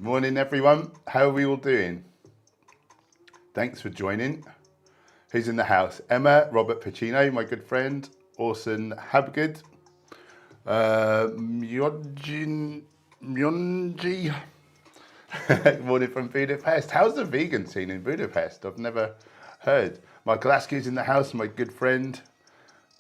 Morning everyone, how are we all doing? Thanks for joining. Who's in the house? Emma, Robert Pacino, my good friend, Orson Habgood, Myonji, morning from Budapest. How's the vegan scene in Budapest? I've never heard. Mike Glasgow's in the house, my good friend.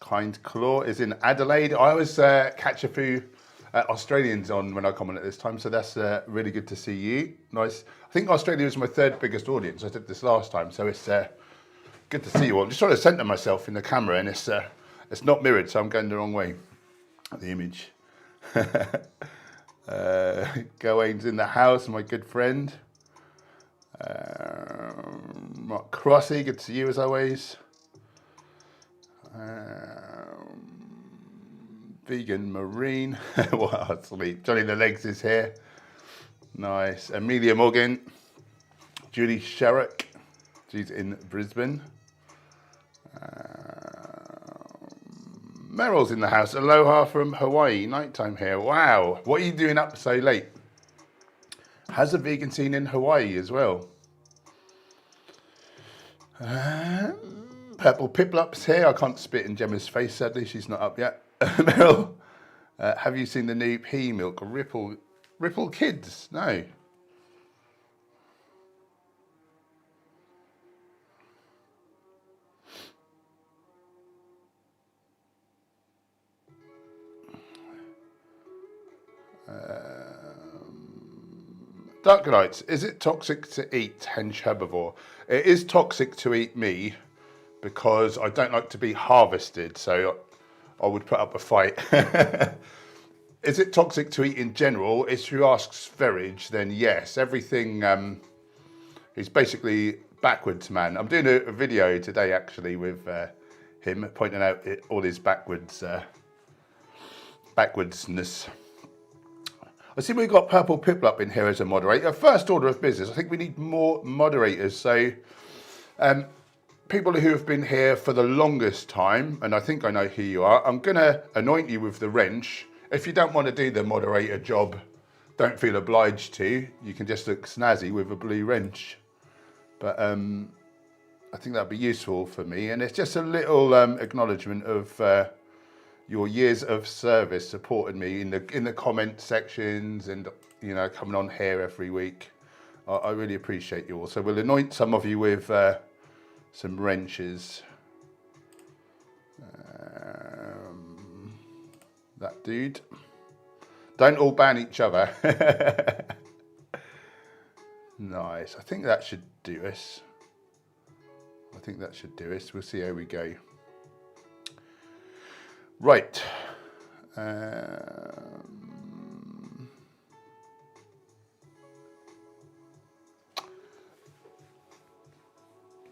Kind Claw is in Adelaide. I always catch a few Australians on when I comment at this time, so that's really good to see you. Nice. I think Australia was my third biggest audience. I did this last time, so it's good to see you all. I'm just trying to center myself in the camera, and it's not mirrored, so I'm going the wrong way. The image. Gawain's in the house, my good friend. Mark Crossy, good to see you as always. Vegan Marine, what sleep. Johnny the Legs is here. Nice. Amelia Morgan, Julie Sherrick, she's in Brisbane. Meryl's in the house. Aloha from Hawaii. Nighttime here. Wow. What are you doing up so late? Has a vegan scene in Hawaii as well? Purple Piplup's here. I can't spit in Gemma's face, sadly. She's not up yet. Meryl, have you seen the new pea milk Ripple Kids? No. Dark Nights, is it toxic to eat Hench Herbivore? It is toxic to eat me because I don't like to be harvested, so I would put up a fight. Is it toxic to eat in general? If you ask Sverige, then yes. Everything is basically backwards, man. I'm doing a video today actually with him pointing out all his backwardsness. I see we've got Purple Pipple up in here as a moderator. First order of business, I think we need more moderators. So people who have been here for the longest time, and I think I know who you are, I'm going to anoint you with the wrench. If you don't want to do the moderator job, don't feel obliged to. You can just look snazzy with a blue wrench. But I think that'd be useful for me. And it's just a little acknowledgement of your years of service supporting me in the comment sections and, you know, coming on here every week. I really appreciate you all. So we'll anoint some of you with some wrenches. That dude. Don't all ban each other. Nice. I think that should do us. We'll see how we go. Right.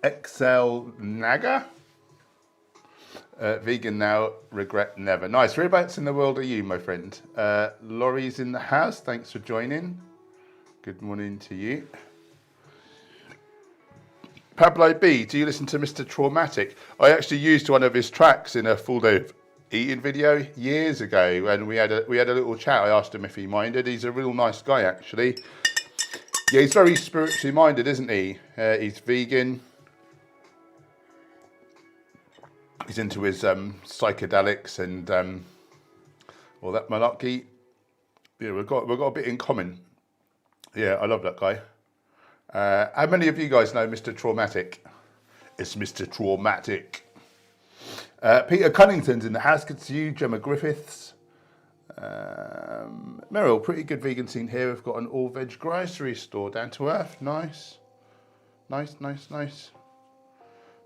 XL Naga. Vegan now, regret never. Nice. Whereabouts in the world are you, my friend? Laurie's in the house. Thanks for joining. Good morning to you. Pablo B, do you listen to Mr. Traumatic? I actually used one of his tracks in a full day of eating video years ago, and we had a little chat. I asked him if he minded. He's a real nice guy, actually. Yeah, he's very spiritually minded, isn't he? He's vegan. He's into his psychedelics and all that malarkey. Yeah, we've got a bit in common. Yeah, I love that guy. How many of you guys know Mr. Traumatic? It's Mr. Traumatic. Peter Cunnington's in the house. Good to see you. Gemma Griffiths. Meryl, pretty good vegan scene here. We've got an all-veg grocery store, down to earth. Nice. Nice.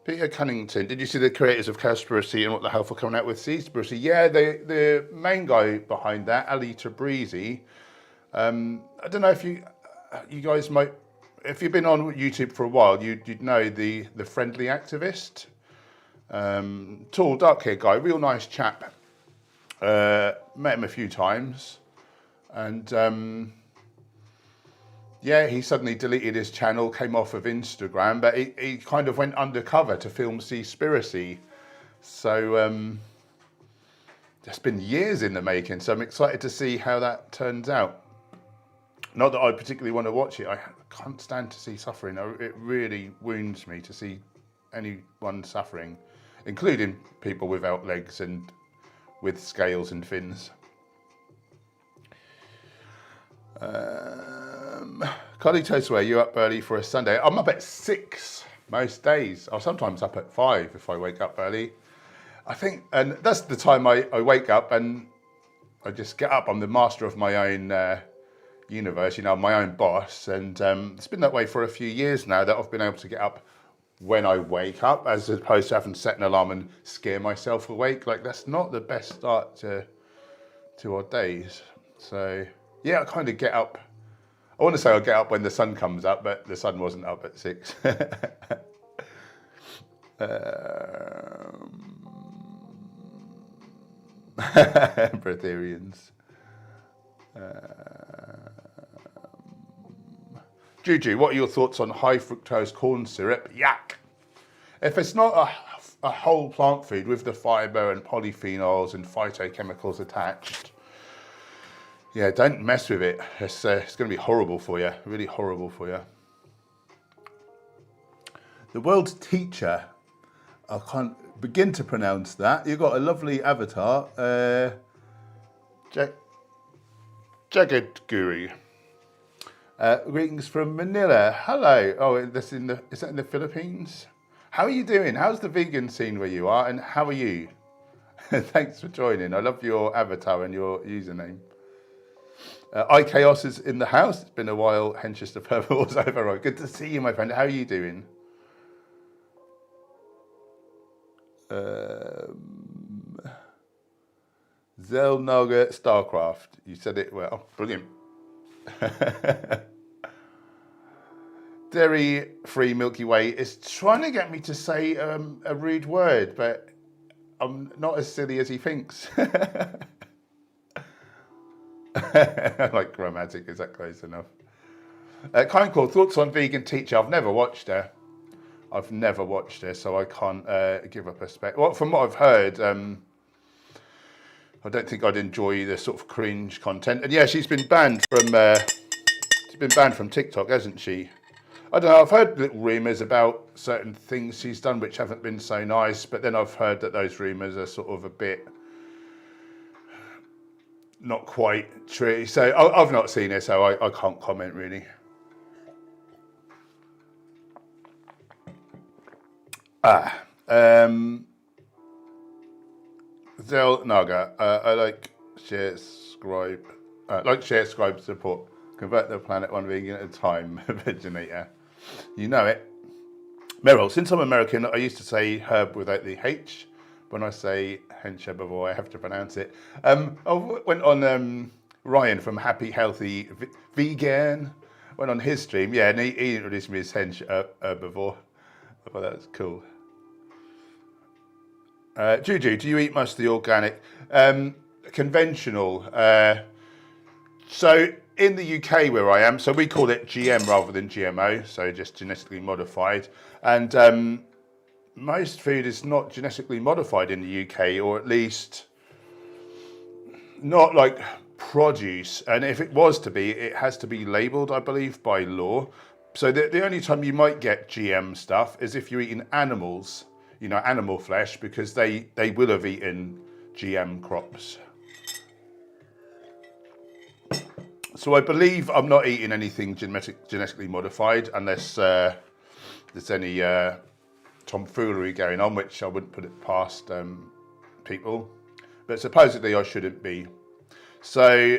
Peter Cunnington, did you see the creators of Cowspiracy and What the Hell for coming out with Seaspiracy? Yeah, the main guy behind that, Ali Tabrizi. I don't know if you guys might, if you've been on YouTube for a while, you'd know the friendly activist. Tall, dark-haired guy, real nice chap. Met him a few times, and yeah, he suddenly deleted his channel, came off of Instagram, but he kind of went undercover to film Seaspiracy. So it's been years in the making, so I'm excited to see how that turns out. Not that I particularly want to watch it. I can't stand to see suffering. It really wounds me to see anyone suffering, including people without legs and with scales and fins. Carly Toastware, you up early for a Sunday? I'm up at 6 most days. I'm sometimes up at 5 if I wake up early. I think, and that's the time I wake up and I just get up. I'm the master of my own universe, you know, my own boss. And it's been that way for a few years now that I've been able to get up when I wake up, as opposed to having to set an alarm and scare myself awake. Like, that's not the best start to our days. So yeah, I kind of get up. I want to say I'll get up when the sun comes up, but the sun wasn't up at 6. Breatharians. Juju, what are your thoughts on high fructose corn syrup? Yak! If it's not a whole plant food with the fibre and polyphenols and phytochemicals attached, yeah, don't mess with it. It's going to be horrible for you, really horrible for you. The world's teacher, I can't begin to pronounce that. You've got a lovely avatar, Jagadguri. Greetings from Manila. Hello. Oh, is that in the Philippines? How are you doing? How's the vegan scene where you are, and how are you? Thanks for joining. I love your avatar and your username. iChaos is in the house. It's been a while. Hench Herbivore's over. Right. Good to see you, my friend. How are you doing? Zelnaga Starcraft. You said it well. Brilliant. Dairy-free Milky Way is trying to get me to say a rude word, but I'm not as silly as he thinks. Like grammatic, is that close enough? Kind Call, thoughts on Vegan Teacher? I've never watched her. So I can't give a perspective. Well, from what I've heard, I don't think I'd enjoy the sort of cringe content. And yeah, she's been banned from TikTok, hasn't she? I don't know, I've heard little rumours about certain things she's done which haven't been so nice, but then I've heard that those rumours are sort of a bit not quite true. So I've not seen it, so I can't comment really. Zel Naga, I like, share, subscribe, support. Convert the planet one vegan at a time. Veganator. You know it. Meryl, since I'm American, I used to say herb without the H. When I say Hench Herbivore, I have to pronounce it. I went on Ryan from Happy Healthy Vegan. Went on his stream, yeah, and he introduced me as Hench Herbivore. I thought that was cool. Juju, do you eat much of the organic? Conventional. So in the UK where I am, so we call it GM rather than GMO, so just genetically modified. And most food is not genetically modified in the UK, or at least not like produce. And if it was to be, it has to be labelled, I believe, by law. So the only time you might get GM stuff is if you're eating animals, you know, animal flesh, because they will have eaten GM crops. So I believe I'm not eating anything genetically modified unless there's any tomfoolery going on, which I wouldn't put it past people. But supposedly I shouldn't be. So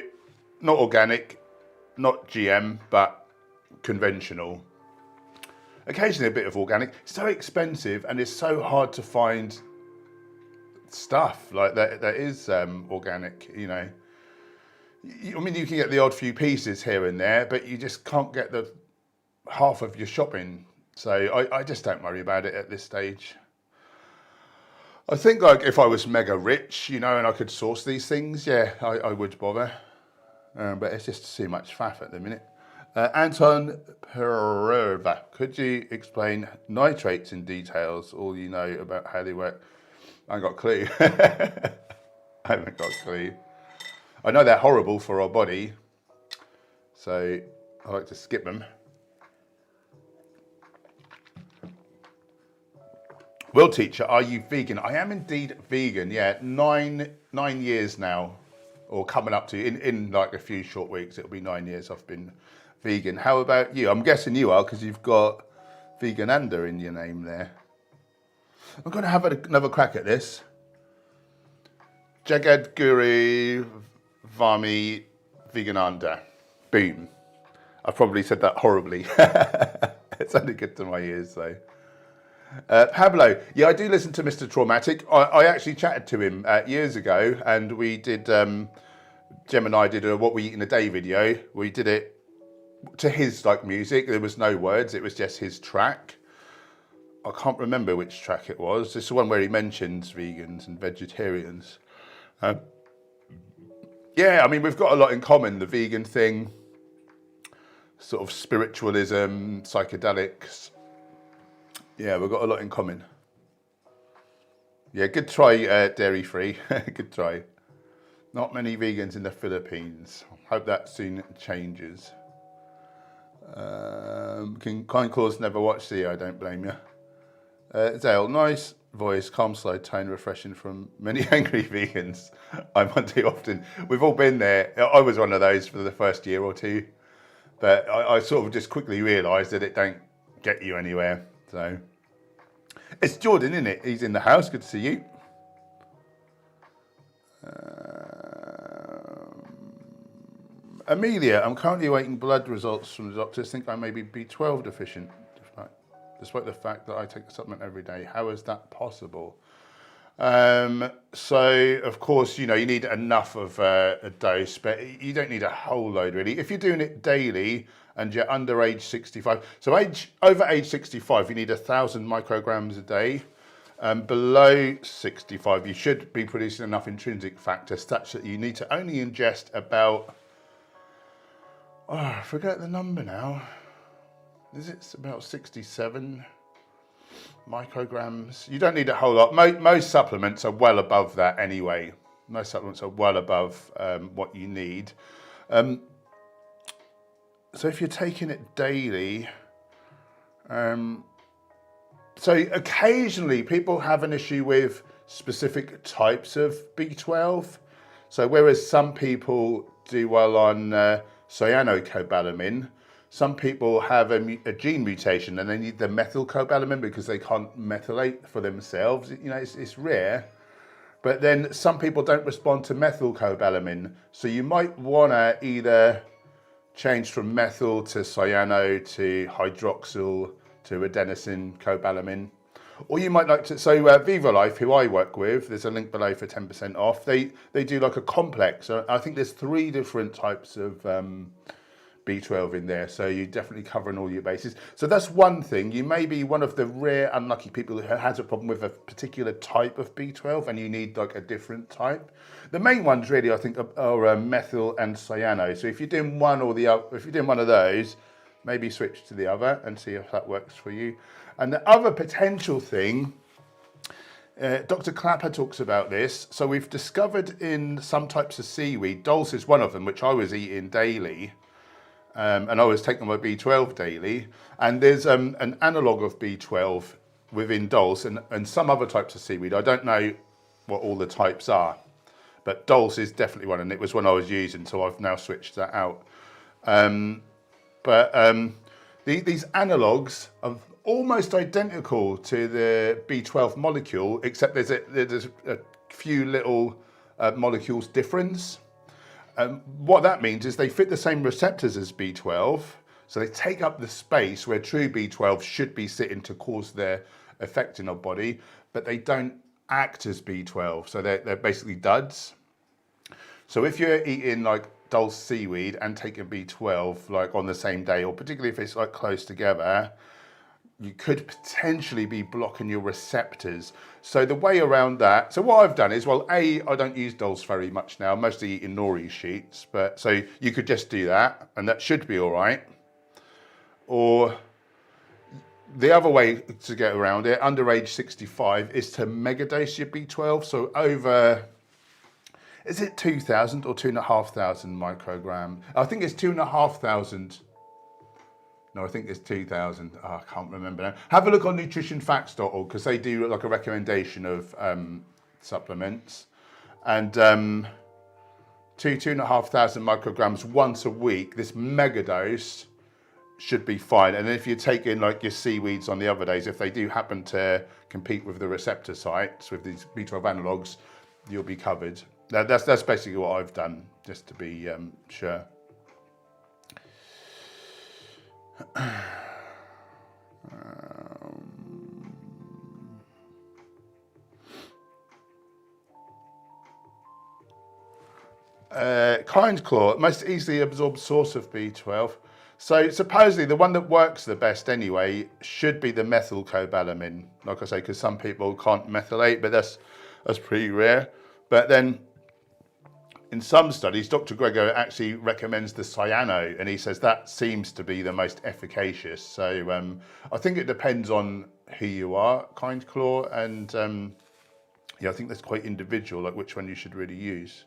not organic, not GM, but conventional. Occasionally a bit of organic. It's so expensive and it's so hard to find stuff like that is organic, you know. I mean, you can get the odd few pieces here and there, but you just can't get the half of your shopping. So I just don't worry about it at this stage. I think like if I was mega rich, you know, and I could source these things, yeah, I would bother. But it's just too much faff at the minute. Anton Pererva, could you explain nitrates in details, all you know about how they work? I haven't got a clue. I haven't got a clue. I know they're horrible for our body, so I like to skip them. Will teacher, are you vegan? I am indeed vegan, yeah, nine years now, or coming up to, in like a few short weeks, it'll be 9 years I've been vegan. How about you? I'm guessing you are, because you've got Vegananda in your name there. I'm going to have another crack at this. Jagad Guru Vami Vegananda. Boom. I probably said that horribly. It sounded good to my ears though. Pablo, yeah, I do listen to Mr. Traumatic. I actually chatted to him years ago, and we did, Gemma and I did a What We Eat in a Day video. We did it to his like music. There was no words, it was just his track. I can't remember which track it was. It's the one where he mentions vegans and vegetarians. Yeah, I mean, we've got a lot in common, the vegan thing, sort of spiritualism, psychedelics. Yeah, we've got a lot in common. Yeah, good try, dairy-free. Good try. Not many vegans in the Philippines. Hope that soon changes. Kind Claws never watch the, I don't blame you. Zale, nice voice, calm, slow tone, refreshing from many angry vegans. I'm on too often. We've all been there. I was one of those for the first year or two, but I sort of just quickly realised that it don't get you anywhere. So it's Jordan, isn't it? He's in the house. Good to see you. Amelia, I'm currently awaiting blood results from the doctors. Think I may be B12 deficient, despite the fact that I take the supplement every day. How is that possible? So, of course, you need enough of a dose, but you don't need a whole load, really. If you're doing it daily and you're under age 65, so over age 65, you need 1,000 micrograms a day. Below 65, you should be producing enough intrinsic factor such that you need to only ingest about, I forget the number now. Is it about 67 micrograms? You don't need a whole lot. Most supplements are well above that anyway. Most supplements are well above what you need. So if you're taking it daily, so occasionally people have an issue with specific types of B12. So whereas some people do well on cyanocobalamin, some people have a gene mutation and they need the methylcobalamin because they can't methylate for themselves. It's rare. But then some people don't respond to methylcobalamin. So you might want to either change from methyl to cyano to hydroxyl to adenosine cobalamin. Or you might like to, so Viva Life, who I work with, there's a link below for 10% off. They do like a complex. I think there's 3 different types of B12 in there, so you're definitely covering all your bases. So that's one thing. You may be one of the rare unlucky people who has a problem with a particular type of B12 and you need like a different type. The main ones really, I think, are methyl and cyano. So if you're doing one or the other, if you're doing one of those, maybe switch to the other and see if that works for you. And the other potential thing, Dr. Clapper talks about this. So we've discovered in some types of seaweed, dulse is one of them, which I was eating daily. And I was taking my B12 daily. And there's an analogue of B12 within dulse and some other types of seaweed. I don't know what all the types are, but dulse is definitely one. And it was one I was using, so I've now switched that out. These analogues are almost identical to the B12 molecule, except there's a few little molecules difference. What that means is they fit the same receptors as B12, so they take up the space where true B12 should be sitting to cause their effect in our body, but they don't act as B12, so they're basically duds. So if you're eating like dulse seaweed and taking B12 like on the same day, or particularly if it's like close together, you could potentially be blocking your receptors. So the way around that, so what I've done is, well, I don't use dulse very much now, mostly eating nori sheets, but so you could just do that and that should be all right. Or the other way to get around it, under age 65, is to megadose your B12. So over, is it 2,000 or 2,500 microgram? I think it's 2,500. No, I think it's 2,000. Oh, I can't remember now. Have a look on nutritionfacts.org because they do like a recommendation of supplements. And 2,500 micrograms once a week, this mega dose should be fine. And then if you're taking like your seaweeds on the other days, if they do happen to compete with the receptor sites with these B12 analogues, you'll be covered. That's basically what I've done, just to be sure. Kind claw, most easily absorbed source of B12. So supposedly the one that works the best anyway should be the methylcobalamin, like I say, because some people can't methylate, but that's pretty rare. But then in some studies, Dr. Gregor actually recommends the cyano, and he says that seems to be the most efficacious. So I think it depends on who you are, kind claw, and yeah, I think that's quite individual, like which one you should really use.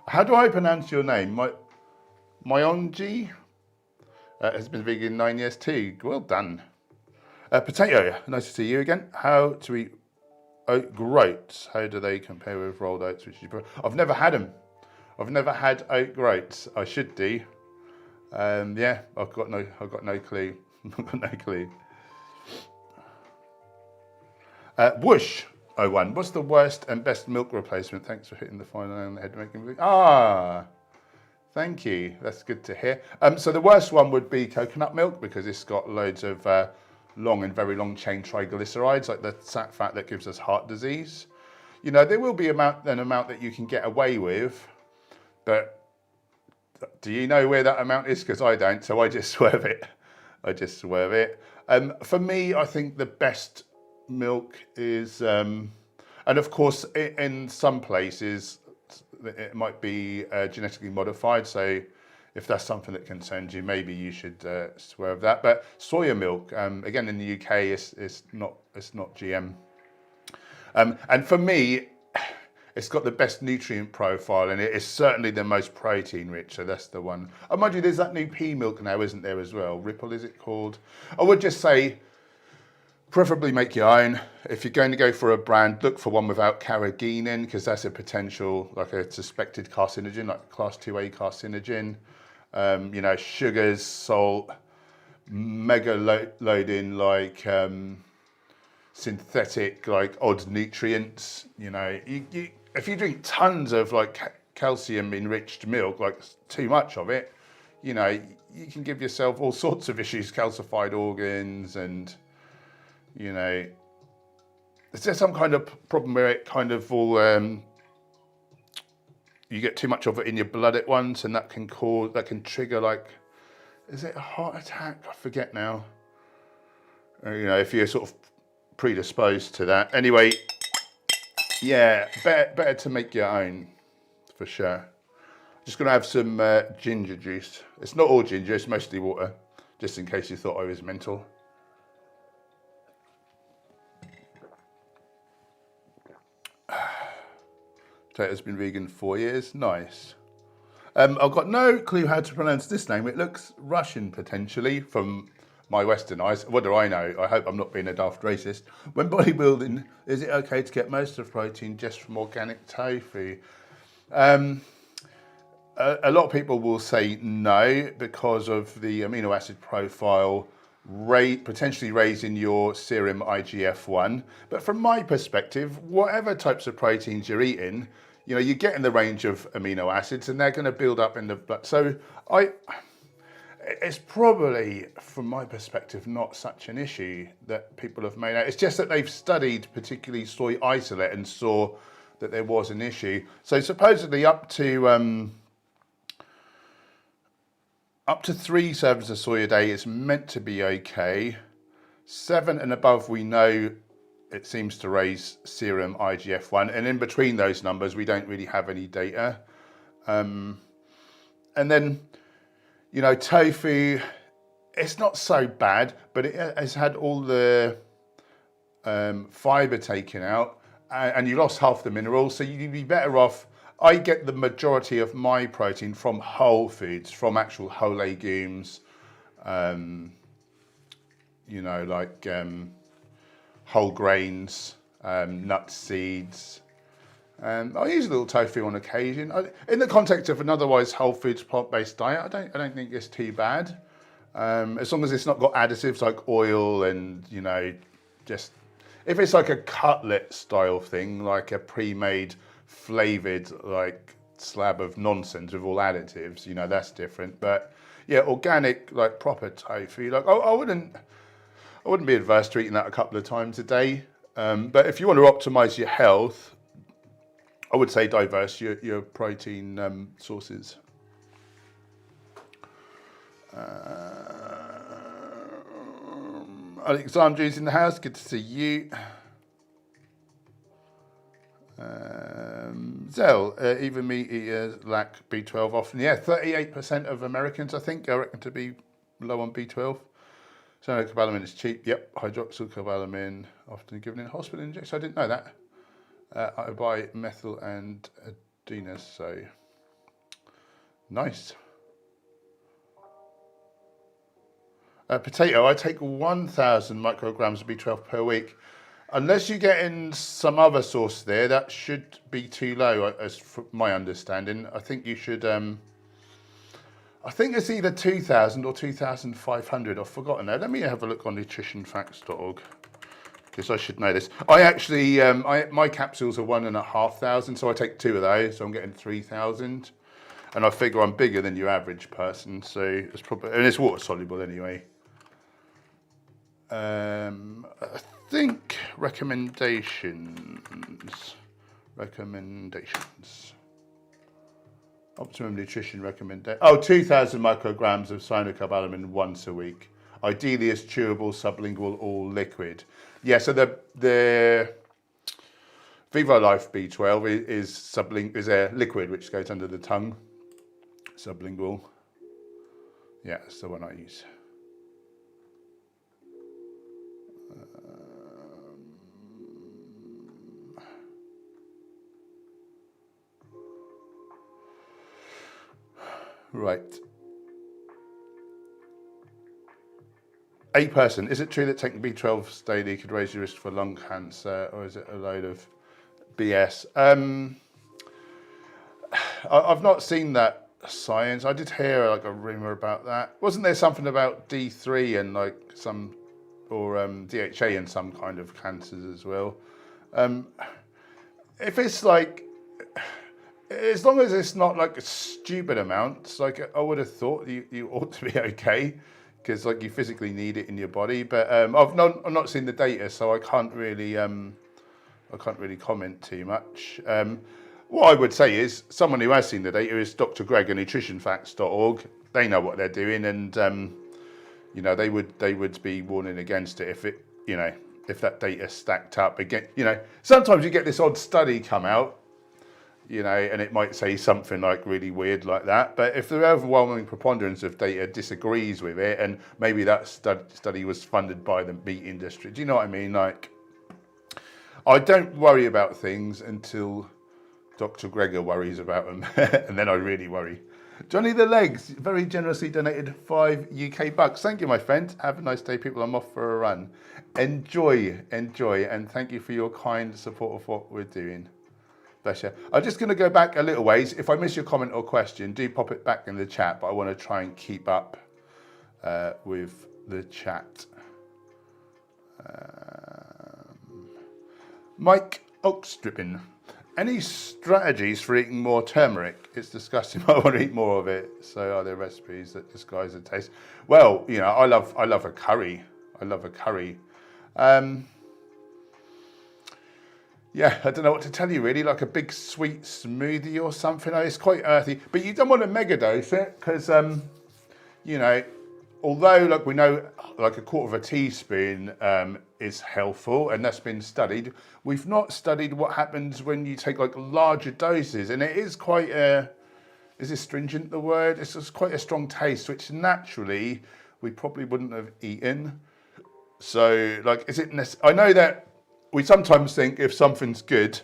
How do I pronounce your name? Myonji has been vegan 9 years too. Well done. Potato, nice to see you again. How to eat oat groats? How do they compare with rolled oats? Which you prefer? I've never had them. I've never had oat groats. I should do. Yeah, I've got no clue. I've got no clue. Whoosh 01. What's the worst and best milk replacement? Thanks for hitting the final nail on the head. Thank you. That's good to hear. So the worst one would be coconut milk because it's got loads of long and very long chain triglycerides, like the fat that gives us heart disease. You know, there will be an amount that you can get away with, but do you know where that amount is? Because I don't, so I just swerve it. For me, I think the best milk is, and of course, in some places, it might be genetically modified. So if that's something that concerns you, maybe you should swerve that. But soya milk, again, in the UK, it's not GM. And for me, it's got the best nutrient profile, and it is certainly the most protein rich, so that's the one. Oh, mind you, there's that new pea milk now, isn't there, as well? Ripple, is it called? I would just say, preferably make your own. If you're going to go for a brand, look for one without carrageenan, because that's a potential, like a suspected carcinogen, like class 2A carcinogen. You know, sugars, salt, mega load in like synthetic, like odd nutrients. You know, if you drink tons of like calcium enriched milk, like too much of it, you know, you can give yourself all sorts of issues, calcified organs, and you know, is there some kind of problem where it kind of all you get too much of it in your blood at once, and that can trigger, like, is it a heart attack? I forget now. You know, if you're sort of predisposed to that. Anyway, yeah, better to make your own, for sure. Just gonna have some ginger juice. It's not all ginger, it's mostly water, just in case you thought I was mental. Potato's been vegan 4 years, nice. I've got no clue how to pronounce this name. It looks Russian, potentially, from my Western eyes. What do I know? I hope I'm not being a daft racist. When bodybuilding, is it okay to get most of protein just from organic tofu? A lot of people will say no because of the amino acid profile potentially raising your serum IGF-1. But from my perspective, whatever types of proteins you're eating, you know, you're getting the range of amino acids and they're going to build up in the blood. So it's probably, from my perspective, not such an issue that people have made out. It's just that they've studied particularly soy isolate and saw that there was an issue. So supposedly up to 3 servings of soy a day is meant to be okay. 7 and above, we know it seems to raise serum IGF-1. And in between those numbers, we don't really have any data. And then, you know, tofu, it's not so bad, but it has had all the fiber taken out and you lost half the minerals. So you'd be better off. I get the majority of my protein from whole foods, from actual whole legumes, you know, like whole grains, nuts, seeds. I use a little tofu on occasion. In the context of an otherwise whole foods plant-based diet, I don't think it's too bad. As long as it's not got additives like oil and, you know, just, if it's like a cutlet style thing, like a pre-made flavored like slab of nonsense with all additives, you know, that's different. But yeah, organic, like proper tofu, like I wouldn't be adverse to eating that a couple of times a day. But if you want to optimize your health, I would say diverse your protein sources. Alexandria's in the house, good to see you. Zell, even meat eaters lack B12 often. Yeah, 38% of Americans, I think, I reckon to be low on B12. So cobalamin is cheap. Yep, hydroxycobalamin, often given in hospital injections. I didn't know that. I buy methyl and adenos, so nice. Potato, I take 1,000 micrograms of B12 per week. Unless you get in some other source there, that should be too low, as from my understanding. I think you should, I I think it's either 2,000 or 2,500. I've forgotten now. Let me have a look on nutritionfacts.org because I should know this. I actually, my capsules are 1,500, so I take 2 of those, so I'm getting 3,000. And I figure I'm bigger than your average person, so it's probably, and it's water soluble anyway. I think recommendations. Optimum nutrition recommendation. Oh, 2,000 micrograms of cyanocobalamin once a week. Ideally as chewable, sublingual, or liquid. Yeah, so the Vivo Life B12 is a liquid which goes under the tongue. Sublingual. Yeah, that's the one I use. Right. A person, is it true that taking B12 daily could raise your risk for lung cancer, or is it a load of BS? I've not seen that science. I did hear like a rumor about that. Wasn't there something about D3 and like some, or DHA and some kind of cancers as well? If it's like, as long as it's not like a stupid amount, like I would have thought you ought to be okay, because like you physically need it in your body. But I've not seen the data, so I can't really comment too much. What I would say is someone who has seen the data is Dr. Greg at nutritionfacts.org. They know what they're doing, and you know, they would be warning against it if it, you know, if that data stacked up again. You know, sometimes you get this odd study come out, you know, and it might say something like really weird like that. But if the overwhelming preponderance of data disagrees with it, and maybe that study was funded by the meat industry, do you know what I mean? Like, I don't worry about things until Dr. Gregor worries about them, and then I really worry. Johnny the Legs very generously donated 5 UK bucks. Thank you, my friend. Have a nice day, people. I'm off for a run. Enjoy, and thank you for your kind support of what we're doing. Bless you. I'm just going to go back a little ways. If I miss your comment or question, do pop it back in the chat, but I want to try and keep up with the chat. Mike Oakstrippin. Any strategies for eating more turmeric? It's disgusting. I want to eat more of it. So are there recipes that disguise the taste? Well, you know, I love a curry. I love a curry. Yeah, I don't know what to tell you really. Like a big sweet smoothie or something. It's quite earthy, but you don't want to mega dose it because, you know, although like we know, like a quarter of a teaspoon is helpful, and that's been studied. We've not studied what happens when you take like larger doses, and it is quite a, is astringent the word? It's just quite a strong taste, which naturally we probably wouldn't have eaten. So like, is it I know that we sometimes think if something's good,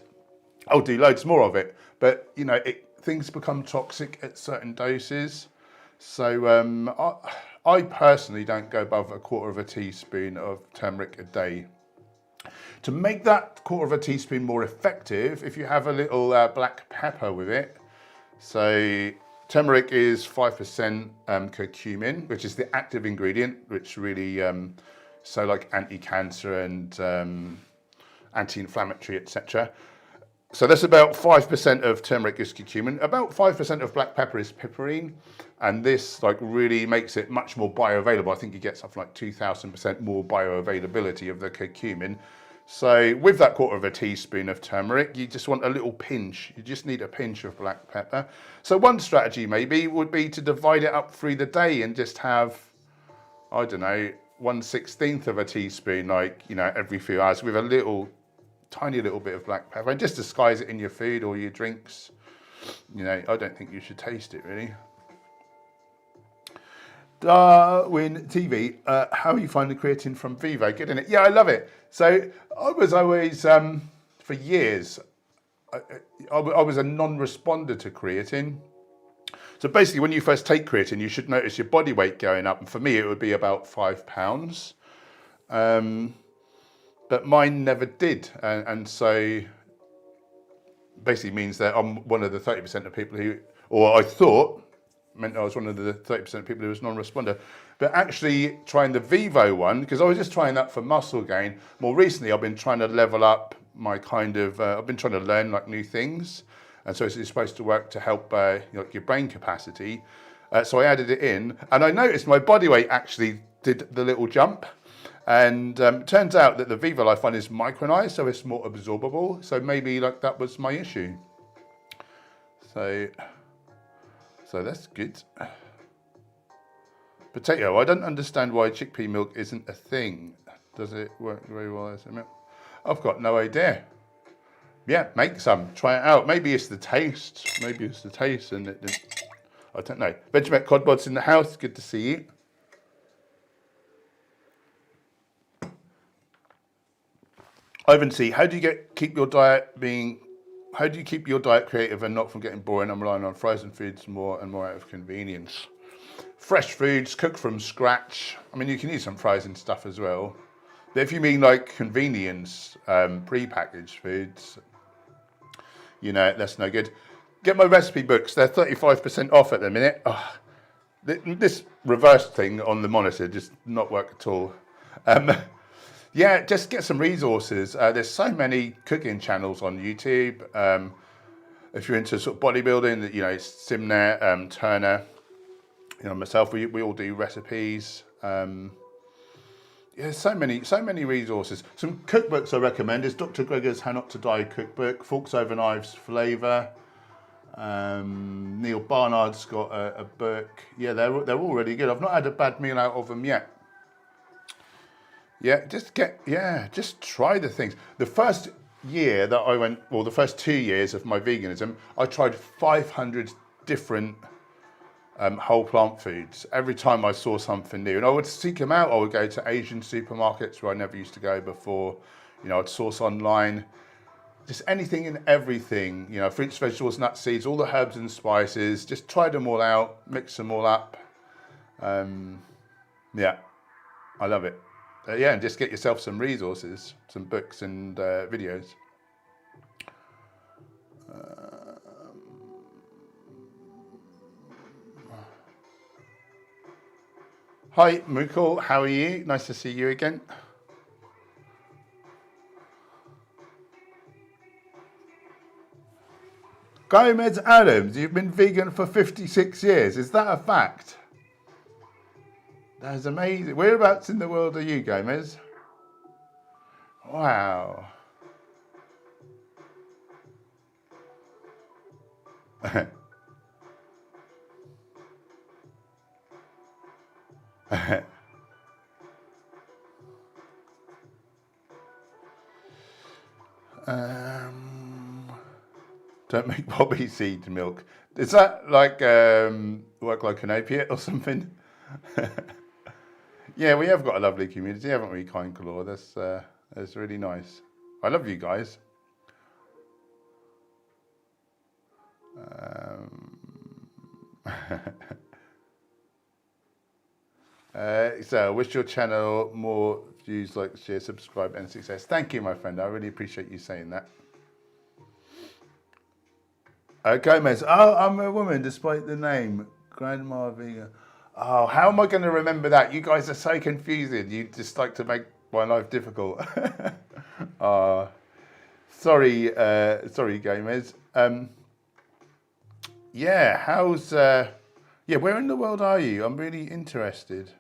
I'll do loads more of it, but you know, things become toxic at certain doses. So I personally don't go above a quarter of a teaspoon of turmeric a day. To make that quarter of a teaspoon more effective, if you have a little black pepper with it. So turmeric is 5% curcumin, which is the active ingredient, which really, so like anti-cancer and anti-inflammatory, etc. So that's about 5% of turmeric is curcumin. About 5% of black pepper is piperine. And this like really makes it much more bioavailable. I think you get something like 2,000% more bioavailability of the curcumin. So with that quarter of a teaspoon of turmeric, you just want a little pinch. You just need a pinch of black pepper. So one strategy maybe would be to divide it up through the day and just have, I don't know, 1/16 of a teaspoon, like, you know, every few hours with a little, tiny little bit of black pepper, and just disguise it in your food or your drinks. You know, I don't think you should taste it really. Darwin TV, how are you finding creatine from Vivo? Good, isn't it? Yeah, I love it. So I was always, for years, I was a non-responder to creatine. So basically, when you first take creatine, you should notice your body weight going up. And for me, it would be about 5 pounds. But mine never did. And so basically means that I'm one of the 30% of people who, or I thought, meant I was one of the 30% of people who was non-responder. But actually trying the Vivo one, because I was just trying that for muscle gain. More recently, I've been trying to level up my kind of, I've been trying to learn like new things. And so it's supposed to work to help your brain capacity. So I added it in, and I noticed my body weight actually did the little jump. And it turns out that the Vivo Life one is micronized, so it's more absorbable. So maybe like that was my issue. So that's good. Potato, I don't understand why chickpea milk isn't a thing. Does it work very well as a milk? I've got no idea. Yeah, make some, try it out. Maybe it's the taste. Maybe it's the taste and I don't know. Vegemite Codbod's in the house, good to see you. Ivan C, how do you keep your diet creative and not from getting boring? I'm relying on frozen foods more and more out of convenience. Fresh foods, cooked from scratch. I mean, you can use some frozen stuff as well. But if you mean like convenience, pre-packaged foods, that's no good. Get my recipe books. They're 35% off at the minute. Oh, this reverse thing on the monitor just not work at all. Yeah, just get some resources. There's so many cooking channels on YouTube. If you're into sort of bodybuilding, Simnet, Turner, myself, we all do recipes. Yeah, so many resources. Some cookbooks I recommend is Dr. Greger's How Not to Die cookbook, Forks Over Knives Flavour. Neil Barnard's got a book. Yeah, they're all really good. I've not had a bad meal out of them yet. Yeah, just try the things. The first year that I went, the first 2 years of my veganism, I tried 500 different whole plant foods. Every time I saw something new, and I would seek them out. I would go to Asian supermarkets where I never used to go before. I'd source online, just anything and everything. Fruits, vegetables, nuts, seeds, all the herbs and spices. Just try them all out, mix them all up. Yeah, I love it. And just get yourself some resources, some books and videos. Hi, Mukul, how are you? Nice to see you again. Gomez Adams, you've been vegan for 56 years. Is that a fact? That is amazing. Whereabouts in the world are you, Gomez? Wow. Don't make poppy seed milk. Is that like work like an opiate or something? Yeah, we have got a lovely community, haven't we, Kind Claw? That's really nice. I love you guys. So I wish your channel more views, like, share, subscribe, and success. Thank you, my friend. I really appreciate you saying that. Gomez, I'm a woman despite the name. Grandma Vegan. Oh, how am I going to remember that? You guys are so confusing. You just like to make my life difficult. Sorry, Gomez. Where in the world are you? I'm really interested.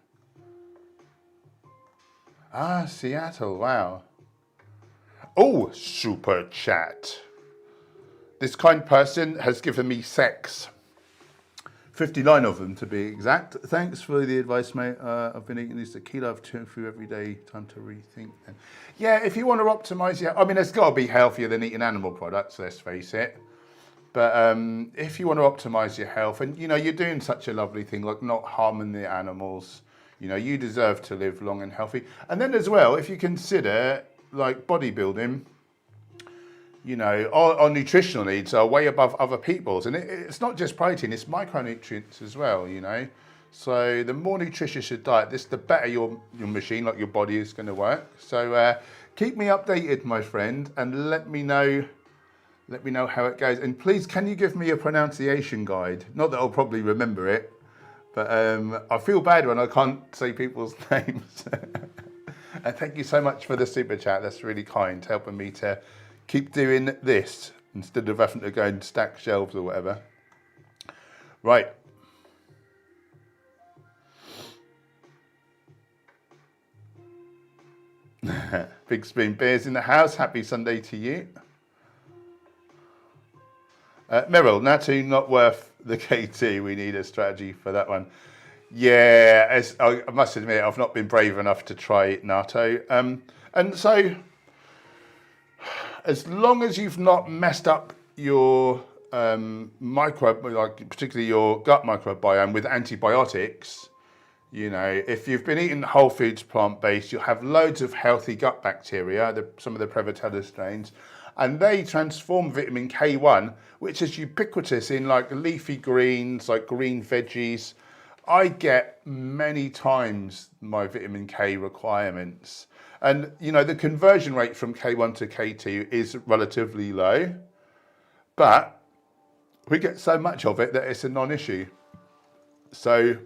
Seattle, wow. Oh, super chat. This kind person has given me sex. 59 of them to be exact. Thanks for the advice, mate. I've been eating this keto. I've turned through every day. Time to rethink. And yeah, if you want to optimize it's got to be healthier than eating animal products, let's face it. But if you want to optimize your health, and you're doing such a lovely thing, like not harming the animals, you deserve to live long and healthy. And then as well, if you consider like bodybuilding, our nutritional needs are way above other people's. And it's not just protein, it's micronutrients as well, So the more nutritious your diet, the better your machine, like your body, is going to work. So keep me updated, my friend, and let me know Let me know how it goes. And please, can you give me a pronunciation guide? Not that I'll probably remember it, but I feel bad when I can't say people's names. And thank you so much for the super chat. That's really kind, helping me to keep doing this instead of having to go and stack shelves or whatever. Right. Big Spoon Beers in the house. Happy Sunday to you. Meryl, Natu not worth the KT. We need a strategy for that one. Yeah, I must admit, I've not been brave enough to try natto. And so, as long as you've not messed up your particularly your gut microbiome with antibiotics, you know, if you've been eating whole foods plant-based, you'll have loads of healthy gut bacteria, some of the Prevotella strains, and they transform vitamin K1, which is ubiquitous in like leafy greens, like green veggies. I get many times my vitamin K requirements. And, you know, the conversion rate from K1 to K2 is relatively low, but we get so much of it that it's a non-issue. So,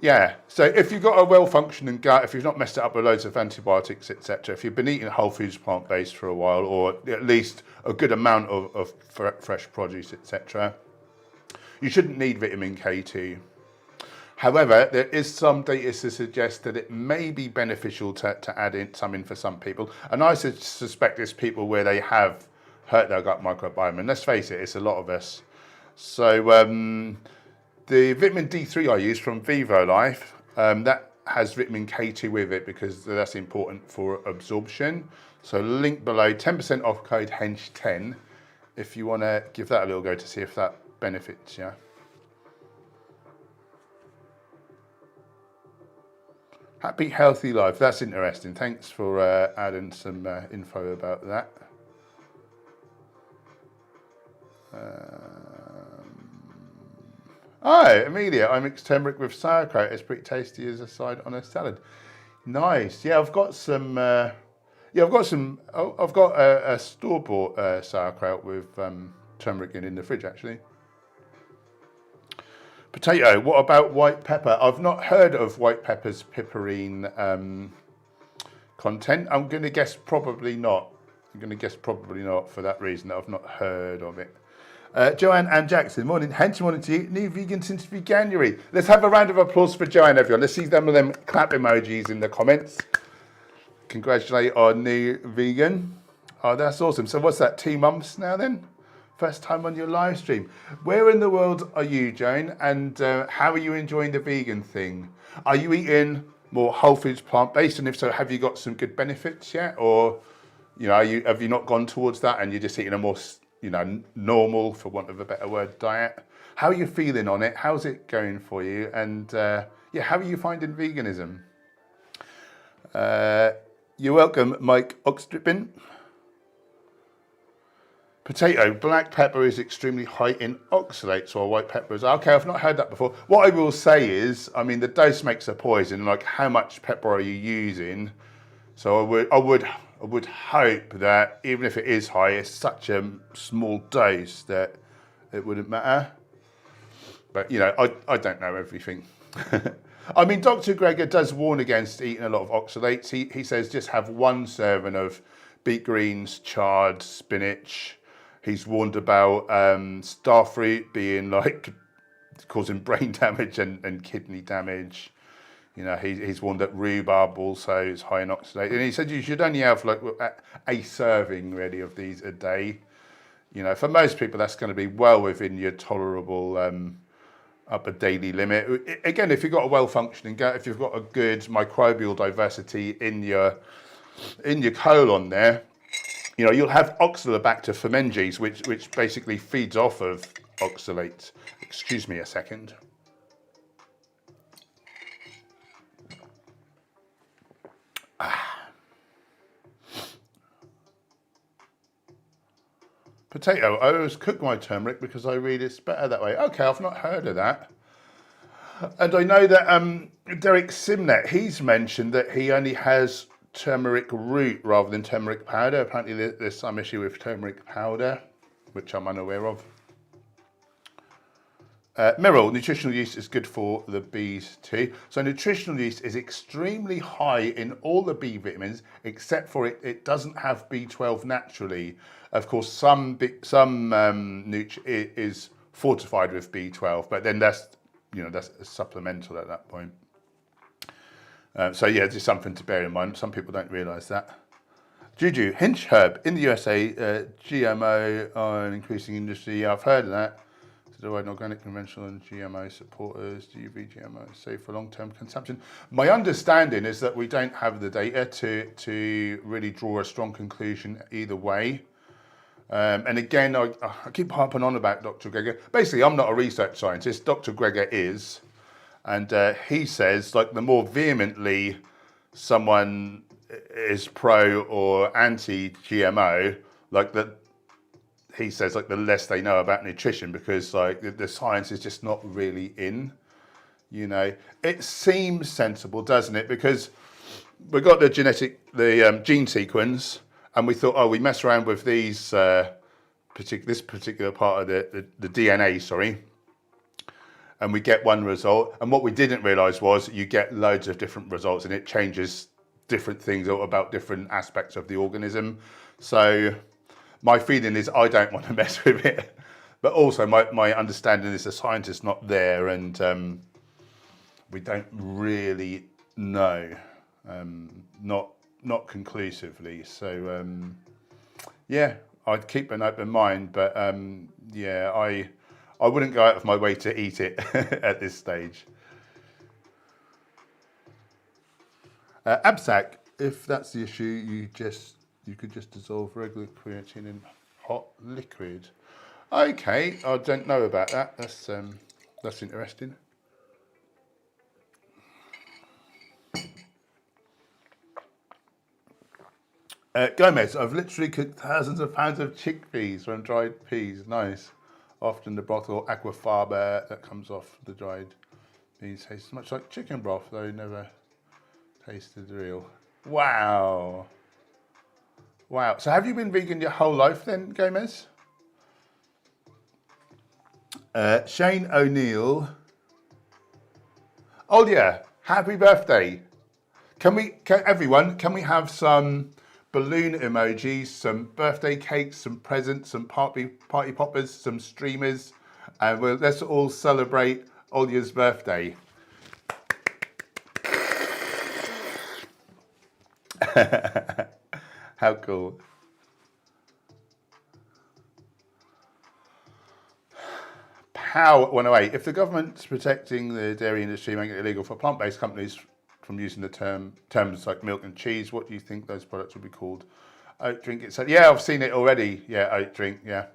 yeah, so if you've got a well-functioning gut, if you've not messed it up with loads of antibiotics, etc., if you've been eating whole foods plant-based for a while, or at least a good amount of fresh produce, etc., you shouldn't need vitamin K2. However, there is some data to suggest that it may be beneficial to add in some for some people. And I suspect it's people where they have hurt their gut microbiome. And let's face it, it's a lot of us. So the vitamin D3 I use from Vivo Life, that has vitamin K2 with it because that's important for absorption. So link below, 10% off code HENCH10 if you want to give that a little go to see if that benefits you. Happy healthy life. That's interesting. Thanks for adding some info about that. Oh, Amelia, I mix turmeric with sauerkraut. It's pretty tasty as a side on a salad. Nice. Yeah, I've got some. I've got a store-bought sauerkraut with turmeric in the fridge actually. Potato, what about white pepper? I've not heard of white pepper's piperine content. I'm going to guess probably not. For that reason that I've not heard of it. Joanne and Jackson, morning. Hench, morning to you. New vegan since Veganuary. Let's have a round of applause for Joanne, everyone. Let's see some of them clap emojis in the comments. Congratulate our new vegan. Oh, that's awesome. So what's that, 2 months now then? First time on your live stream. Where in the world are you, Joan? And how are you enjoying the vegan thing? Are you eating more whole foods plant-based? And if so, have you got some good benefits yet? Or, you know, have you not gone towards that and you're just eating a more, you know, normal, for want of a better word, diet? How are you feeling on it? How's it going for you? And yeah, how are you finding veganism? You're welcome, Mike Oxtrippin. Potato, black pepper is extremely high in oxalates, while white pepper is... Okay, I've not heard that before. What I will say is, I mean, the dose makes a poison. Like, how much pepper are you using? So I would hope that even if it is high, it's such a small dose that it wouldn't matter. But, you know, I don't know everything. I mean, Dr. Greger does warn against eating a lot of oxalates. He says just have 1 serving of beet greens, chard, spinach. He's warned about starfruit being like causing brain damage and kidney damage. You know, he's warned that rhubarb also is high in oxalate. And he said you should only have like a serving really of these a day. You know, for most people, that's going to be well within your tolerable upper daily limit. Again, if you've got a well-functioning gut, if you've got a good microbial diversity in your colon there, you know, you'll have Oxalobacter fermenges, which basically feeds off of oxalates. Excuse me a second. Potato, I always cook my turmeric because I read it's better that way. Okay, I've not heard of that. And I know that Derek Simnet, he's mentioned that he only has turmeric root rather than turmeric powder. Apparently there's some issue with turmeric powder, which I'm unaware of. Mineral, nutritional yeast is good for the bees too. So nutritional yeast is extremely high in all the B vitamins, except for it doesn't have B12 naturally. Of course, some is fortified with B12, but then that's supplemental at that point. So yeah, just something to bear in mind. Some people don't realise that. Juju, Hench herb in the USA, GMO are an increasing industry. Yeah, I've heard of that. So organic, conventional, and GMO supporters. Do you view GMO safe for long-term consumption? My understanding is that we don't have the data to really draw a strong conclusion either way. And again, I keep harping on about Dr. Greger. Basically, I'm not a research scientist. Dr. Greger is. And he says, like, the more vehemently someone is pro or anti-GMO, like that, he says, like, the less they know about nutrition, because like the science is just not really in. You know, it seems sensible, doesn't it? Because we got the gene sequence, and we thought, oh, we mess around with these this particular part of the DNA, sorry. And we get one result, and what we didn't realise was you get loads of different results, and it changes different things about different aspects of the organism. So my feeling is I don't want to mess with it, but also my understanding is the scientists not there, and we don't really know, not conclusively. So yeah, I'd keep an open mind, but yeah, I wouldn't go out of my way to eat it at this stage. Absac, if that's the issue, you could just dissolve regular creatine in hot liquid. Okay, I don't know about that. That's interesting. Gomez, I've literally cooked thousands of pounds of chickpeas from dried peas. Nice. Often the broth or aquafaba that comes off the dried peas tastes much like chicken broth, though never tasted real. Wow. Wow. So have you been vegan your whole life then, Gomez? Shane O'Neill. Oh yeah, happy birthday. Can we have some balloon emojis, some birthday cakes, some presents, some party poppers, some streamers, and let's all celebrate Olya's birthday. How cool. Pow 108. If the government's protecting the dairy industry, making it illegal for plant-based companies from using the terms like milk and cheese, what do you think those products would be called? Oat drink. Yeah, I've seen it already. Yeah, oat drink. Yeah,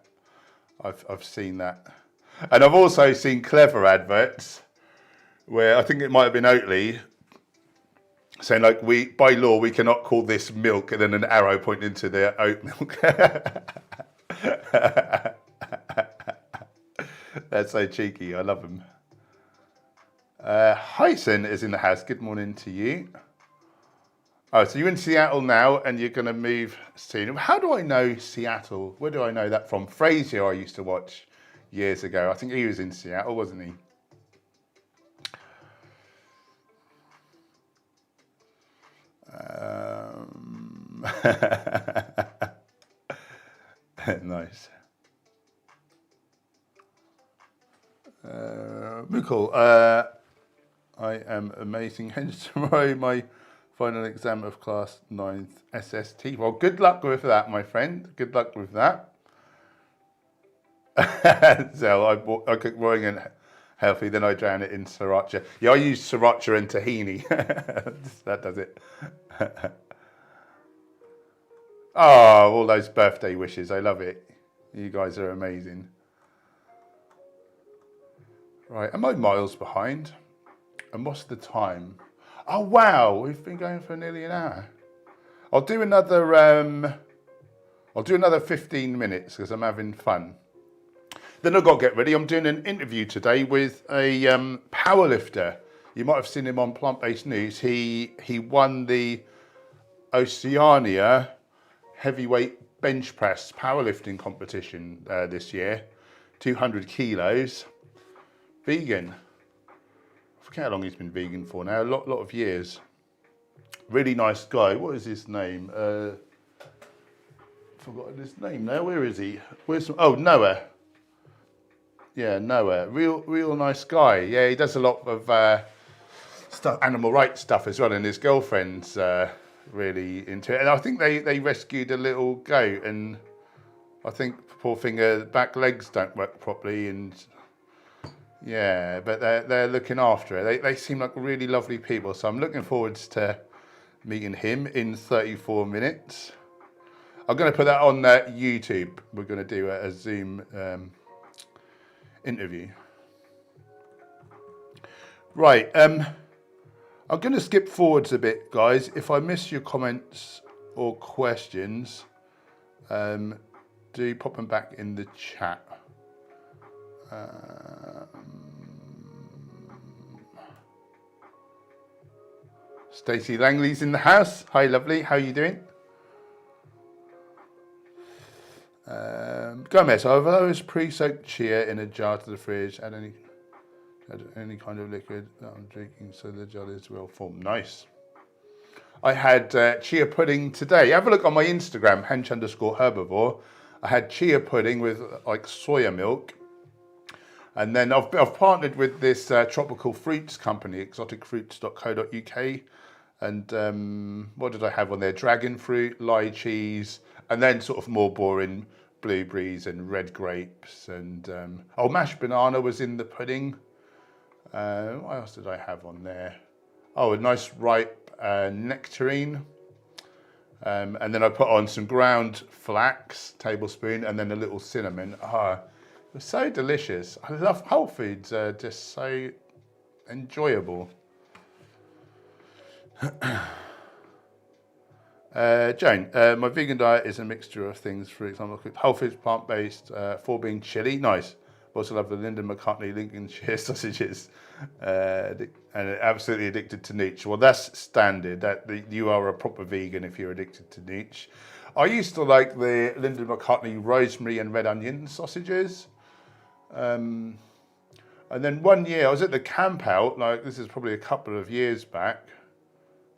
I've seen that, and I've also seen clever adverts where I think it might have been Oatly saying like, by law we cannot call this milk, and then an arrow pointing to their oat milk. That's so cheeky. I love them. Hyson is in the house. Good morning to you. Oh, so you're in Seattle now, and you're going to move soon. How do I know Seattle? Where do I know that from? Frasier I used to watch years ago. I think he was in Seattle, wasn't he? Nice. Mukul, I am amazing. Hence tomorrow, my final exam of class 9th SST. Well, good luck with that, my friend. Good luck with that. So I cook boring and healthy, then I drown it in sriracha. Yeah, I use sriracha and tahini. That does it. Oh, all those birthday wishes. I love it. You guys are amazing. Right, am I miles behind? And what's the time? Oh wow, we've been going for nearly an hour. I'll do another 15 minutes because I'm having fun. Then I've got to get ready. I'm doing an interview today with a powerlifter. You might have seen him on Plant-Based News. He won the Oceania heavyweight bench press powerlifting competition this year, 200 kilos, vegan. I forget how long he's been vegan for now, a lot of years. Really nice guy. What is his name? Forgotten his name now. Where is he? Oh, Noah. Yeah, Noah. Real nice guy. Yeah, he does a lot of stuff, animal rights stuff as well, and his girlfriend's really into it. And I think they rescued a little goat, and I think poor thing, back legs don't work properly, and yeah, but they're looking after it. They seem like really lovely people, so I'm looking forward to meeting him in 34 minutes. I'm going to put that on YouTube. We're going to do a Zoom interview. Right, I'm going to skip forwards a bit, guys. If I miss your comments or questions, do pop them back in the chat. Stacey Langley's in the house. Hi, lovely. How are you doing? Gomez, I've always pre-soaked chia in a jar to the fridge. Add any kind of liquid that I'm drinking so the jar is well formed. Nice. I had chia pudding today. Have a look on my Instagram, hench_herbivore. I had chia pudding with like soya milk. And then I've partnered with this tropical fruits company, exoticfruits.co.uk. And what did I have on there? Dragon fruit, lychees, and then sort of more boring blueberries and red grapes. And mashed banana was in the pudding. What else did I have on there? Oh, a nice ripe nectarine. And then I put on some ground flax, tablespoon, and then a little cinnamon. It was so delicious. I love Whole Foods, just so enjoyable. Jane, my vegan diet is a mixture of things. For example, Whole Foods, plant-based, 4-bean chili, nice. Also love the Linda McCartney Lincolnshire sausages, and absolutely addicted to niche. Well, that's standard. You are a proper vegan if you're addicted to niche. I used to like the Linda McCartney rosemary and red onion sausages. And then one year I was at the camp out, like this is probably a couple of years back,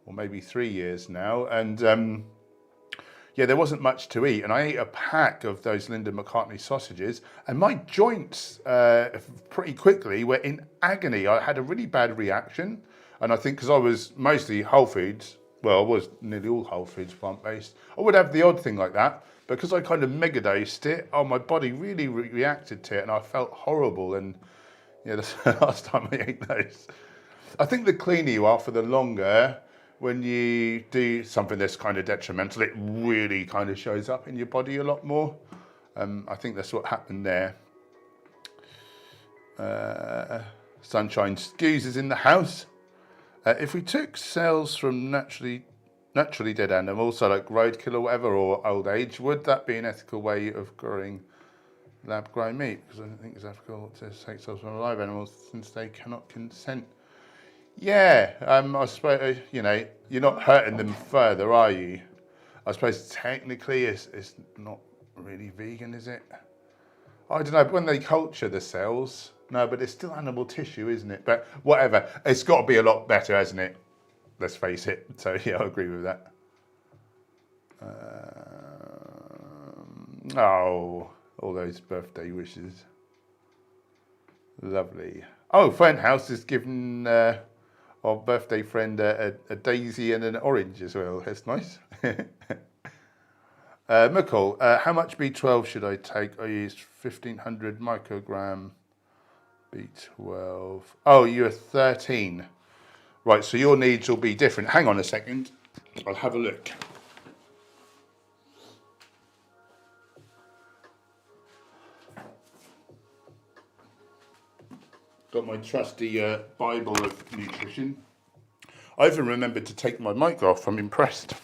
or maybe 3 years now, and yeah, there wasn't much to eat, and I ate a pack of those Linda McCartney sausages, and my joints pretty quickly were in agony. I had a really bad reaction, and I think because I was mostly Whole Foods, well, I was nearly all Whole Foods plant-based, I would have the odd thing like that, but because I kind of mega-dosed it, my body really reacted to it, and I felt horrible, and yeah, that's the last time I ate those. I think the cleaner you are for the longer, when you do something that's kind of detrimental, it really kind of shows up in your body a lot more. I think that's what happened there. Sunshine Skews is in the house. If we took cells from naturally dead animals, so like roadkill or whatever, or old age, would that be an ethical way of growing lab-grown meat? Because I don't think it's ethical to take cells from live animals since they cannot consent. Yeah, I suppose, you're not hurting them further, are you? I suppose technically it's not really vegan, is it? I don't know, but when they culture the cells, no, but it's still animal tissue, isn't it? But whatever, it's got to be a lot better, hasn't it? Let's face it. So yeah, I agree with that. All those birthday wishes. Lovely. Oh, Friend House has given our birthday friend a daisy and an orange as well. That's nice. McCall, how much B12 should I take? I used 1500 microgram B12. Oh, you're 13. Right, so your needs will be different. Hang on a second. I'll have a look. Got my trusty Bible of nutrition. I even remembered to take my mic off. I'm impressed.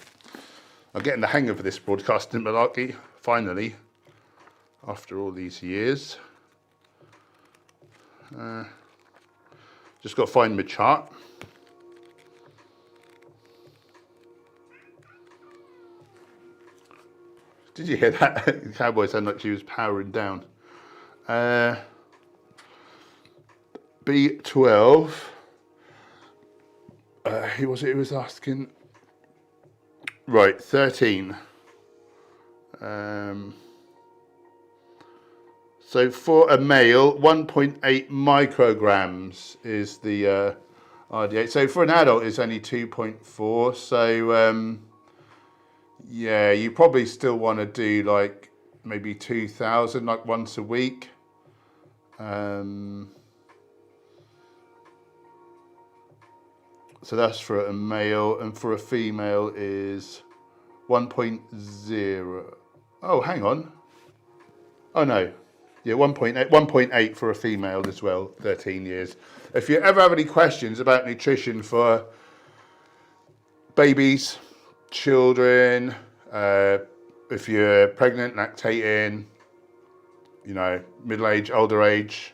I'm getting the hang of this broadcasting malarkey, finally, after all these years. Just got to find my chart. Did you hear that? The cowboy sounded like she was powering down. B12. Who was it who was asking? Right, 13. So for a male, 1.8 micrograms is the RDA. So for an adult, it's only 2.4. So yeah, you probably still want to do like maybe 2,000, like once a week. So that's for a male, and for a female is 1.0. Oh, hang on. Oh no. Yeah, 1.8 for a female as well, 13 years. If you ever have any questions about nutrition for babies, children, if you're pregnant, lactating, you know, middle age, older age,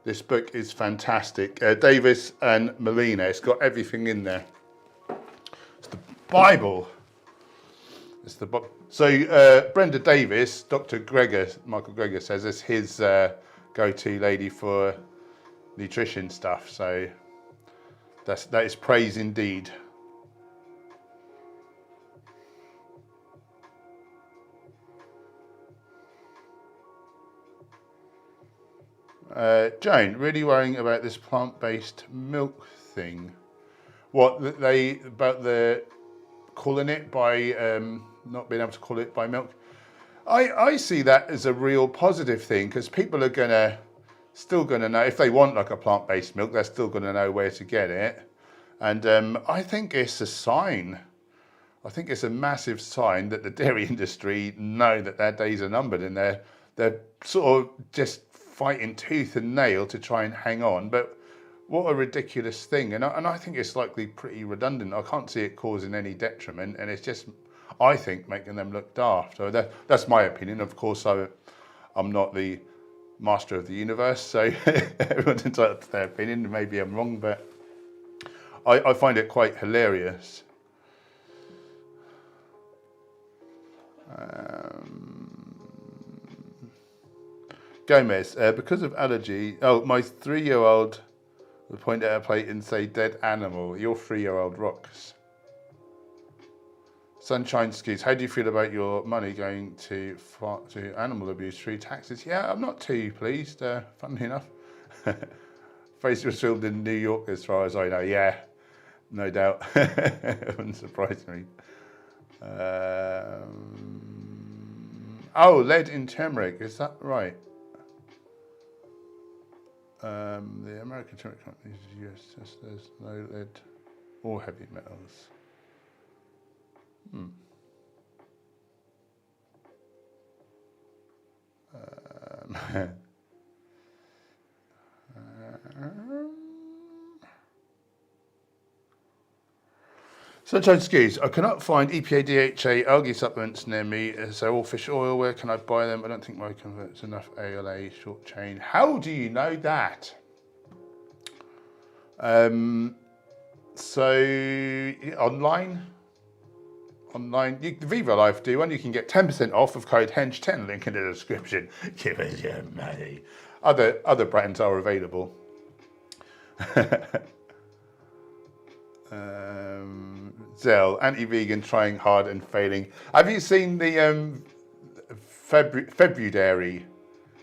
this book is fantastic. Davis and Molina, it's got everything in there. It's the Bible. It's the So Brenda Davis, Dr. Michael Greger says it's his go-to lady for nutrition stuff. So that is praise indeed. Joan, really worrying about this plant-based milk thing. What about the calling it by not being able to call it by milk? I see that as a real positive thing, because people are still gonna know if they want like a plant-based milk, they're still gonna know where to get it, and I think it's a sign. I think it's a massive sign that the dairy industry know that their days are numbered, and they're sort of just fighting tooth and nail to try and hang on. But what a ridiculous thing, and I think it's likely pretty redundant. I can't see it causing any detriment, and it's just, I think, making them look daft. So that's my opinion. Of course, I'm not the master of the universe, so everyone's entitled to their opinion. Maybe I'm wrong, but I find it quite hilarious. Gomez, because of allergy, my 3-year-old would point at a plate and say dead animal. Your 3-year-old rocks. Sunshine Skis, how do you feel about your money going to animal abuse through taxes? Yeah, I'm not too pleased, funnily enough. Fraser was filmed in New York as far as I know. Yeah, no doubt. It wouldn't surprise me. Lead in turmeric, is that right? The American turmeric companies use there's no lead or heavy metals. Sunshine Skis, I cannot find EPA DHA algae supplements near me, so all fish oil, where can I buy them? I don't think my converts enough ALA short chain. How do you know that? So online, the Viva Life do one. You can get 10% off with code HENCH10, link in the description. Give us your money. Other brands are available. Zell, anti-vegan, trying hard and failing. Have you seen the February?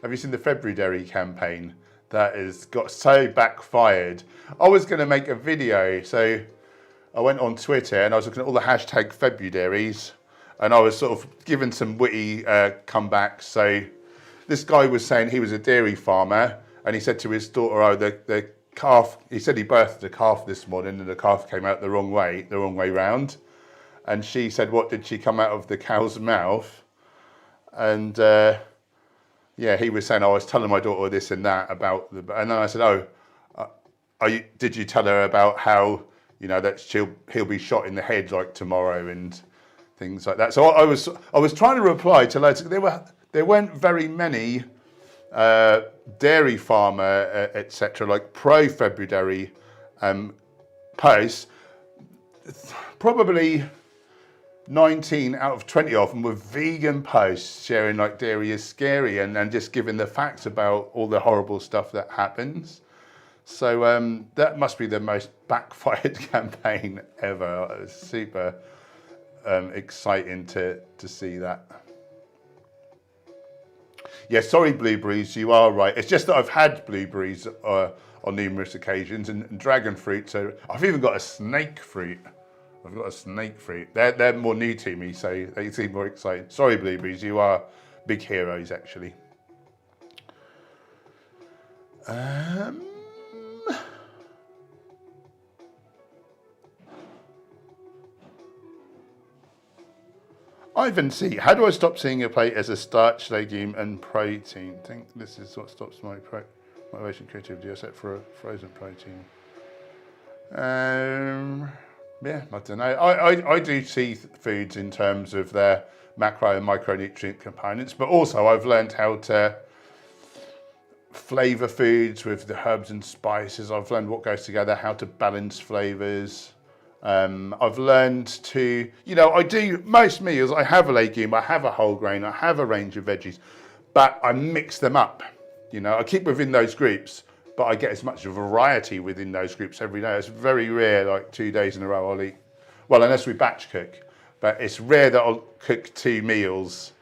Have you seen the February campaign that has got so backfired? I was going to make a video, so I went on Twitter and I was looking at all the hashtag Februaries, and I was sort of given some witty comebacks. So this guy was saying he was a dairy farmer, and he said to his daughter, "Oh, the calf," he said he birthed a calf this morning and the calf came out the wrong way round. And she said, "What did she come out of the cow's mouth?" And yeah, he was saying, "I was telling my daughter this and that about the," and then I said, did you tell her about how, you know, that he'll be shot in the head like tomorrow and things like that? So I was trying to reply to loads. There weren't very many dairy farmer, etc., like pro-February posts. Probably 19 out of 20 of them were vegan posts sharing like dairy is scary and just giving the facts about all the horrible stuff that happens. So that must be the most backfired campaign ever. It's super exciting to see that. Yeah, sorry, blueberries, you are right. It's just that I've had blueberries on numerous occasions and dragon fruit. So I've even got a snake fruit. I've got a snake fruit. They're more new to me, so they seem more exciting. Sorry, blueberries, you are big heroes, actually. Ivan C. How do I stop seeing a plate as a starch, legume, and protein? I think this is what stops my motivation, creativity. I set for a frozen protein. Yeah, I don't know. I do see foods in terms of their macro and micronutrient components, but also I've learned how to flavour foods with the herbs and spices. I've learned what goes together, how to balance flavours. I've learned to, I do most meals, I have a legume, I have a whole grain, I have a range of veggies, but I mix them up. I keep within those groups, but I get as much variety within those groups every day. It's very rare, like 2 days in a row I'll eat, well, unless we batch cook, but it's rare that I'll cook 2 meals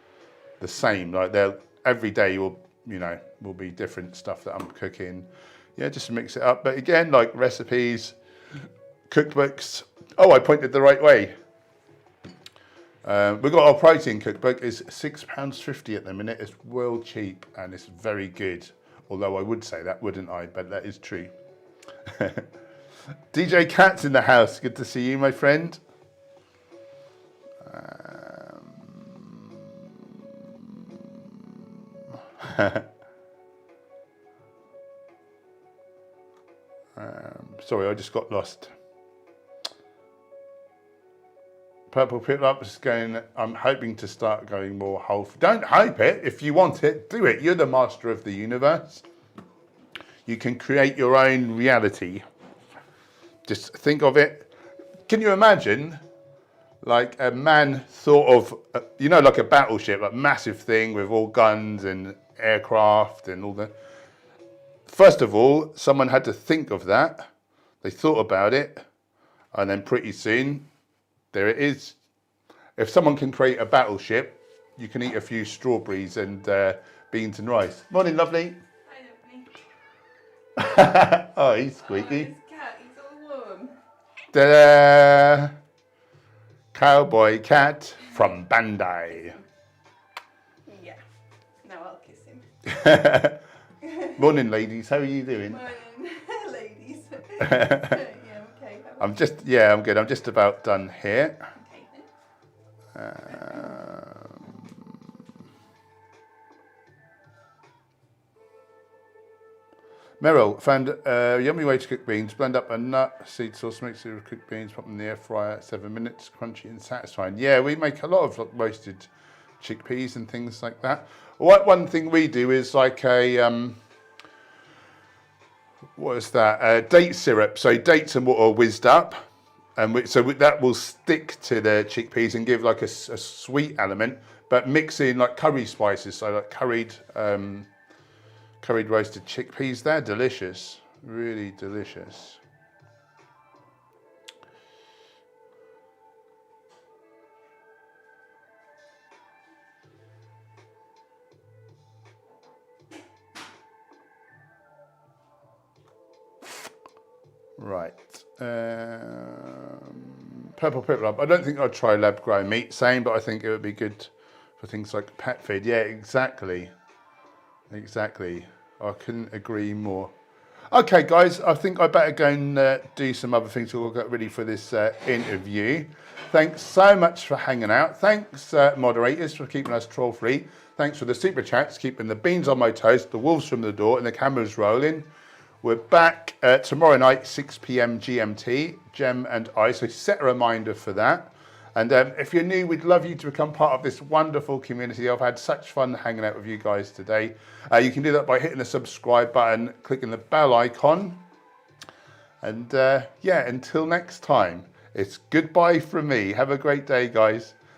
the same. Like every day will be different stuff that I'm cooking. Yeah, just mix it up. But again, like recipes, cookbooks. Oh, I pointed the right way. We've got our protein cookbook. It's £6.50 at the minute. It's well cheap and it's very good. Although I would say that, wouldn't I? But that is true. DJ Cat's in the house. Good to see you, my friend. Sorry, I just got lost. Purple Pip Up is going, I'm hoping to start going more whole food. Don't hope it. If you want it, do it. You're the master of the universe. You can create your own reality. Just think of it. Can you imagine, like a man thought of, like a battleship, a massive thing with all guns and aircraft and all that. First of all, someone had to think of that. They thought about it, and then pretty soon, there it is. If someone can create a battleship, you can eat a few strawberries and beans and rice. Morning, lovely. Hi, lovely. Oh, he's squeaky. Oh, cat, he's all warm. Ta-da! Cowboy cat from Bandai. Yeah. Now I'll kiss him. Morning, ladies. How are you doing? Morning, ladies. Okay. I'm good. I'm just about done here. Okay, Meryl found a yummy way to cook beans. Blend up a nut, seed sauce, mix it with cooked beans, pop them in the air fryer, 7 minutes, crunchy and satisfying. Yeah, we make a lot of roasted chickpeas and things like that. One thing we do is like a what is that? Date syrup. So dates and water whizzed up, and that will stick to the chickpeas and give like a sweet element. But mix in like curry spices, so like curried roasted chickpeas. They're delicious, really delicious. Right. Purple Pip Lab. I don't think I'd try lab grown meat, same, but I think it would be good for things like pet food. Yeah, exactly. Exactly. I couldn't agree more. Okay, guys, I think I better go and do some other things. We'll get ready for this interview. Thanks so much for hanging out. Thanks, moderators, for keeping us troll-free. Thanks for the super chats, keeping the beans on my toast, the wolves from the door, and the cameras rolling. We're back tomorrow night, 6 p.m. GMT, Gem and I, so set a reminder for that. And if you're new, we'd love you to become part of this wonderful community. I've had such fun hanging out with you guys today. You can do that by hitting the subscribe button, clicking the bell icon. And yeah, until next time, it's goodbye from me. Have a great day, guys.